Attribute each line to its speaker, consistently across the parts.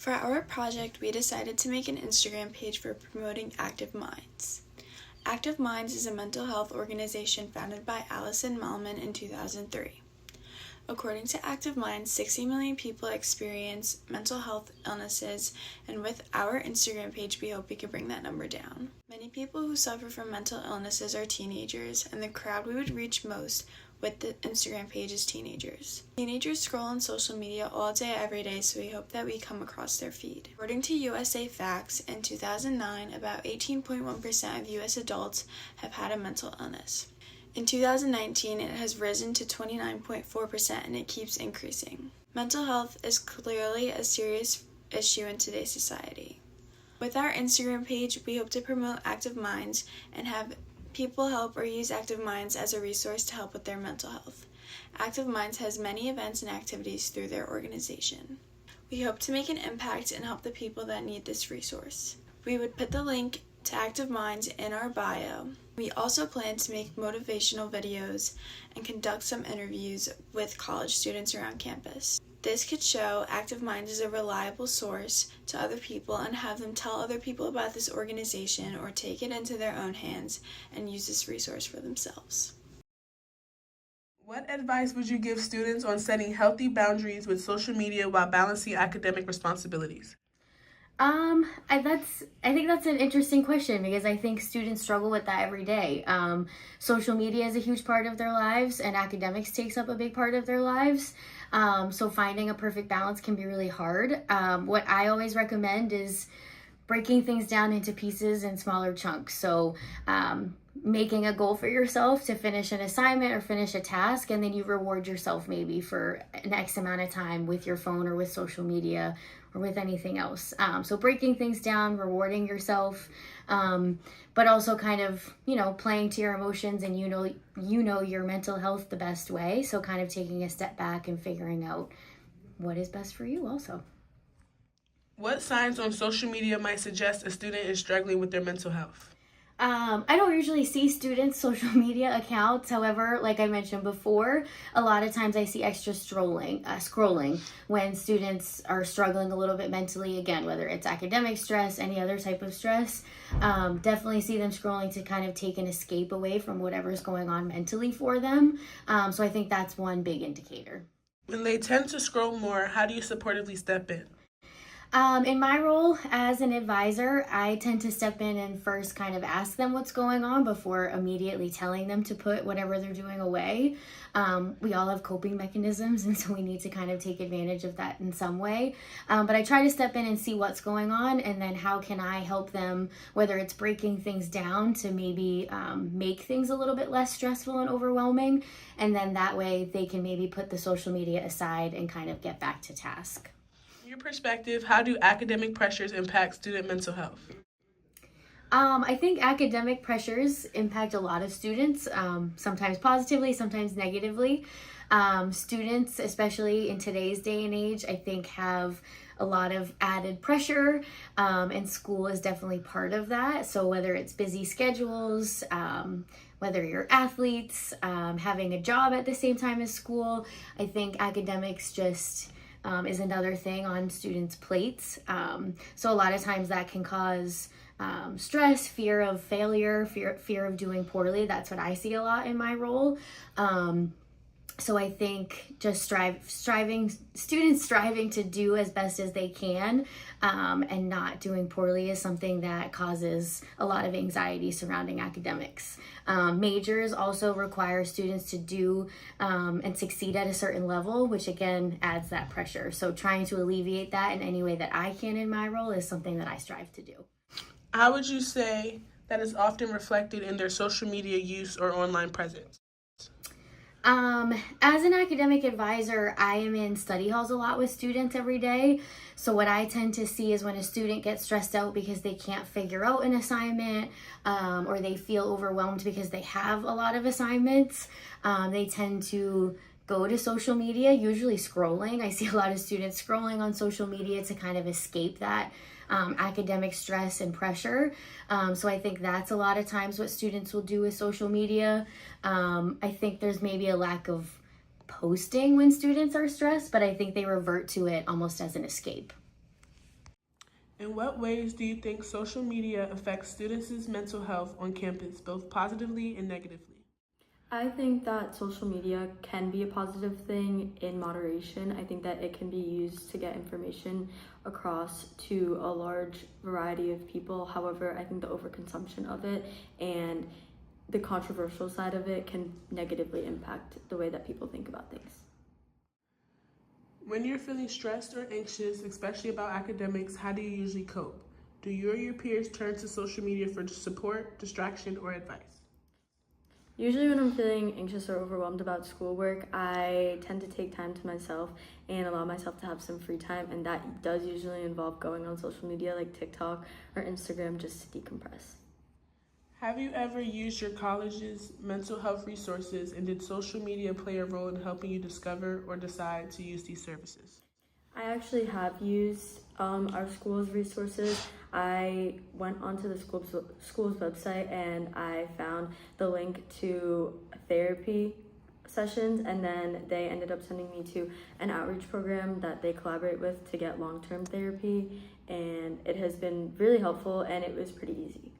Speaker 1: For our project, we decided to make an Instagram page for promoting Active Minds. Active Minds is a mental health organization founded by Allison Malman in 2003. According to Active Minds, 60 million people experience mental health illnesses, and with our Instagram page, we hope we can bring that number down. Many people who suffer from mental illnesses are teenagers, and the crowd we would reach most with the Instagram page is teenagers. Teenagers scroll on social media all day, every day, so we hope that we come across their feed. According to USA Facts, in 2009, about 18.1% of US adults have had a mental illness. In 2019, it has risen to 29.4% and it keeps increasing. Mental health is clearly a serious issue in today's society. With our Instagram page, we hope to promote Active Minds and have people help or use Active Minds as a resource to help with their mental health. Active Minds has many events and activities through their organization. We hope to make an impact and help the people that need this resource. We would put the link to Active Minds in our bio. We also plan to make motivational videos and conduct some interviews with college students around campus. This could show Active Minds as a reliable source to other people and have them tell other people about this organization or take it into their own hands and use this resource for themselves.
Speaker 2: What advice would you give students on setting healthy boundaries with social media while balancing academic responsibilities?
Speaker 3: I think that's an interesting question because I think students struggle with that every day. Social media is a huge part of their lives and academics takes up a big part of their lives. So finding a perfect balance can be really hard. What I always recommend is breaking things down into pieces and smaller chunks. So, making a goal for yourself to finish an assignment or finish a task, and then you reward yourself maybe for an X amount of time with your phone or with social media or with anything else. So breaking things down, rewarding yourself, but also kind of, playing to your emotions and you know your mental health the best way. So kind of taking a step back and figuring out what is best for you also.
Speaker 2: What signs on social media might suggest a student is struggling with their mental health?
Speaker 3: I don't usually see students' social media accounts. However, like I mentioned before, a lot of times I see extra scrolling when students are struggling a little bit mentally, again, whether it's academic stress, any other type of stress. Definitely see them scrolling to kind of take an escape away from whatever's going on mentally for them. So I think that's one big indicator.
Speaker 2: When they tend to scroll more, how do you supportively step in?
Speaker 3: In my role as an advisor, I tend to step in and first kind of ask them what's going on before immediately telling them to put whatever they're doing away. We all have coping mechanisms, and so we need to kind of take advantage of that in some way. But I try to step in and see what's going on, and then how can I help them, whether it's breaking things down to maybe make things a little bit less stressful and overwhelming, and then that way they can maybe put the social media aside and kind of get back to task.
Speaker 2: From your perspective, how do academic pressures impact student mental health?
Speaker 3: I think academic pressures impact a lot of students, sometimes positively, sometimes negatively. Students, especially in today's day and age, I think have a lot of added pressure, and school is definitely part of that. So whether it's busy schedules, whether you're athletes, having a job at the same time as school, I think academics just is another thing on students' plates. So a lot of times that can cause stress, fear of failure, fear of doing poorly. That's what I see a lot in my role. So I think just students striving to do as best as they can, and not doing poorly is something that causes a lot of anxiety surrounding academics. Majors also require students to do and succeed at a certain level, which again adds that pressure. So trying to alleviate that in any way that I can in my role is something that I strive to do.
Speaker 2: How would you say that is often reflected in their social media use or online presence?
Speaker 3: As an academic advisor, I am in study halls a lot with students every day. So what I tend to see is when a student gets stressed out because they can't figure out an assignment, or they feel overwhelmed because they have a lot of assignments, they tend to go to social media, usually scrolling. I see a lot of students scrolling on social media to kind of escape that academic stress and pressure. So I think that's a lot of times what students will do with social media. I think there's maybe a lack of posting when students are stressed, but I think they revert to it almost as an escape.
Speaker 2: In what ways do you think social media affects students' mental health on campus, both positively and negatively?
Speaker 4: I think that social media can be a positive thing in moderation. I think that it can be used to get information across to a large variety of people. However, I think the overconsumption of it and the controversial side of it can negatively impact the way that people think about things.
Speaker 2: When you're feeling stressed or anxious, especially about academics, how do you usually cope? Do you or your peers turn to social media for support, distraction, or advice?
Speaker 4: Usually when I'm feeling anxious or overwhelmed about schoolwork, I tend to take time to myself and allow myself to have some free time, and that does usually involve going on social media like TikTok or Instagram just to decompress.
Speaker 2: Have you ever used your college's mental health resources, and did social media play a role in helping you discover or decide to use these services?
Speaker 4: I actually have used our school's resources. I went onto the school's website and I found the link to therapy sessions, and then they ended up sending me to an outreach program that they collaborate with to get long-term therapy, and it has been really helpful and it was pretty easy.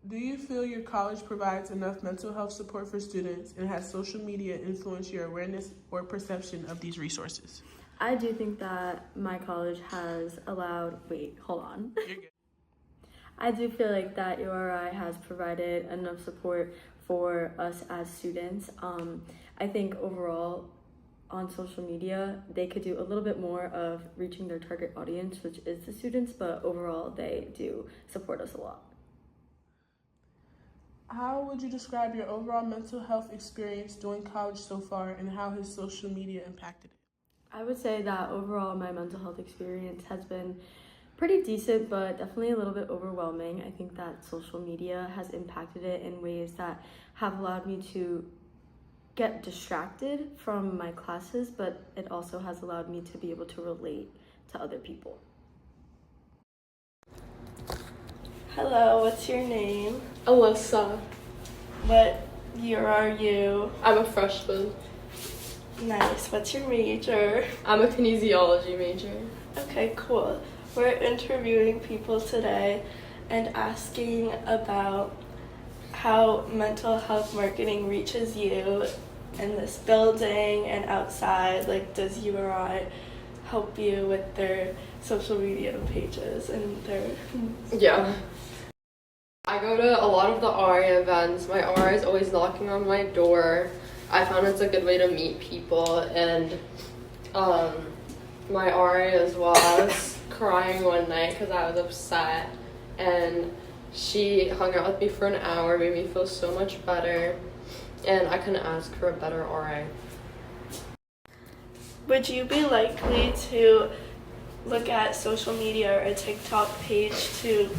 Speaker 2: Do you feel your college provides enough mental health support for students, and has social media influenced your awareness or perception of these resources?
Speaker 4: I do think that my college has allowed, hold on.
Speaker 2: You're good.
Speaker 4: I do feel like that URI has provided enough support for us as students. I think overall on social media, they could do a little bit more of reaching their target audience, which is the students, but overall they do support us a lot.
Speaker 2: How would you describe your overall mental health experience during college so far, and how has social media impacted it?
Speaker 4: I would say that overall my mental health experience has been pretty decent, but definitely a little bit overwhelming. I think that social media has impacted it in ways that have allowed me to get distracted from my classes, but it also has allowed me to be able to relate to other people.
Speaker 5: Hello, what's your name?
Speaker 6: Alyssa.
Speaker 5: What year are you?
Speaker 6: I'm a freshman.
Speaker 5: Nice. What's your major?
Speaker 6: I'm a kinesiology major.
Speaker 5: Okay, cool. We're interviewing people today and asking about how mental health marketing reaches you in this building and outside. Like, does URI help you with their social media pages and their...
Speaker 6: Yeah. I go to a lot of the RA events. My RA is always knocking on my door. I found it's a good way to meet people, and my RA as well. I was crying one night because I was upset, and she hung out with me for an hour, made me feel so much better, and I couldn't ask for a better RA.
Speaker 5: Would you be likely to look at social media or a TikTok page to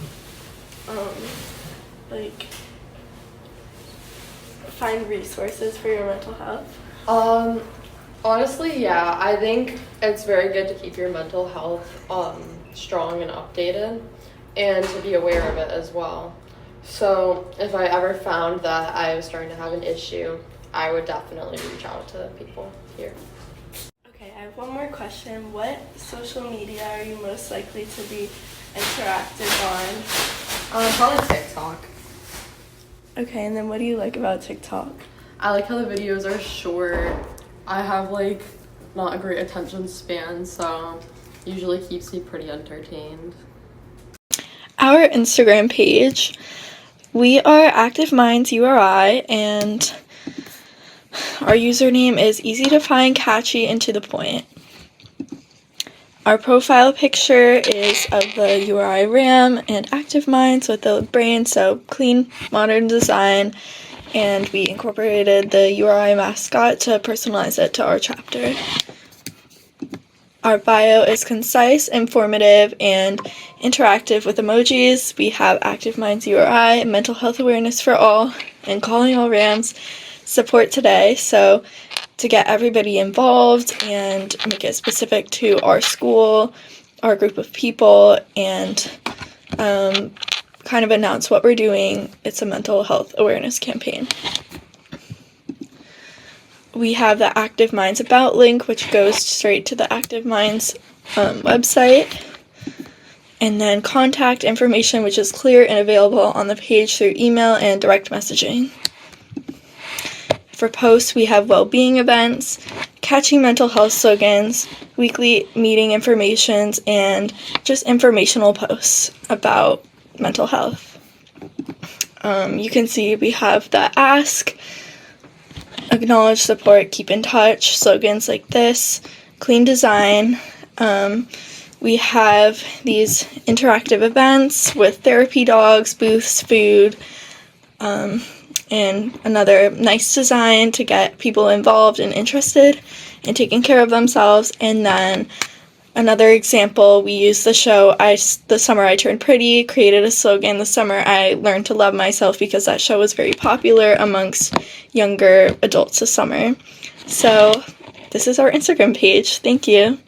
Speaker 5: find resources for your mental health?
Speaker 6: Honestly, yeah. I think it's very good to keep your mental health strong and updated, and to be aware of it as well. So if I ever found that I was starting to have an issue, I would definitely reach out to people here.
Speaker 5: Okay, I have one more question. What social media are you most likely to be interactive on?
Speaker 6: Probably TikTok.
Speaker 5: Okay, and then what do you like about TikTok?
Speaker 6: I like how the videos are short. I have not a great attention span, so usually keeps me pretty entertained.
Speaker 1: Our Instagram page, we are Active Minds URI, and our username is easy to find, catchy, and to the point. Our profile picture is of the URI RAM and Active Minds with the brain, so clean, modern design, and we incorporated the URI mascot to personalize it to our chapter. Our bio is concise, informative, and interactive with emojis. We have Active Minds URI, mental health awareness for all, and calling all RAMs support today. So to get everybody involved and make it specific to our school, our group of people, and kind of announce what we're doing, it's a mental health awareness campaign. We have the Active Minds About link, which goes straight to the Active Minds website. And then contact information, which is clear and available on the page through email and direct messaging. For posts, we have well-being events, catchy mental health slogans, weekly meeting informations, and just informational posts about mental health. You can see we have the ask, acknowledge, support, keep in touch, slogans like this, clean design. We have these interactive events with therapy dogs, booths, food, and another nice design to get people involved and interested in taking care of themselves. And then another example, we used the show The Summer I Turned Pretty, created a slogan, The Summer I Learned to Love Myself, because that show was very popular amongst younger adults this summer. So this is our Instagram page. Thank you.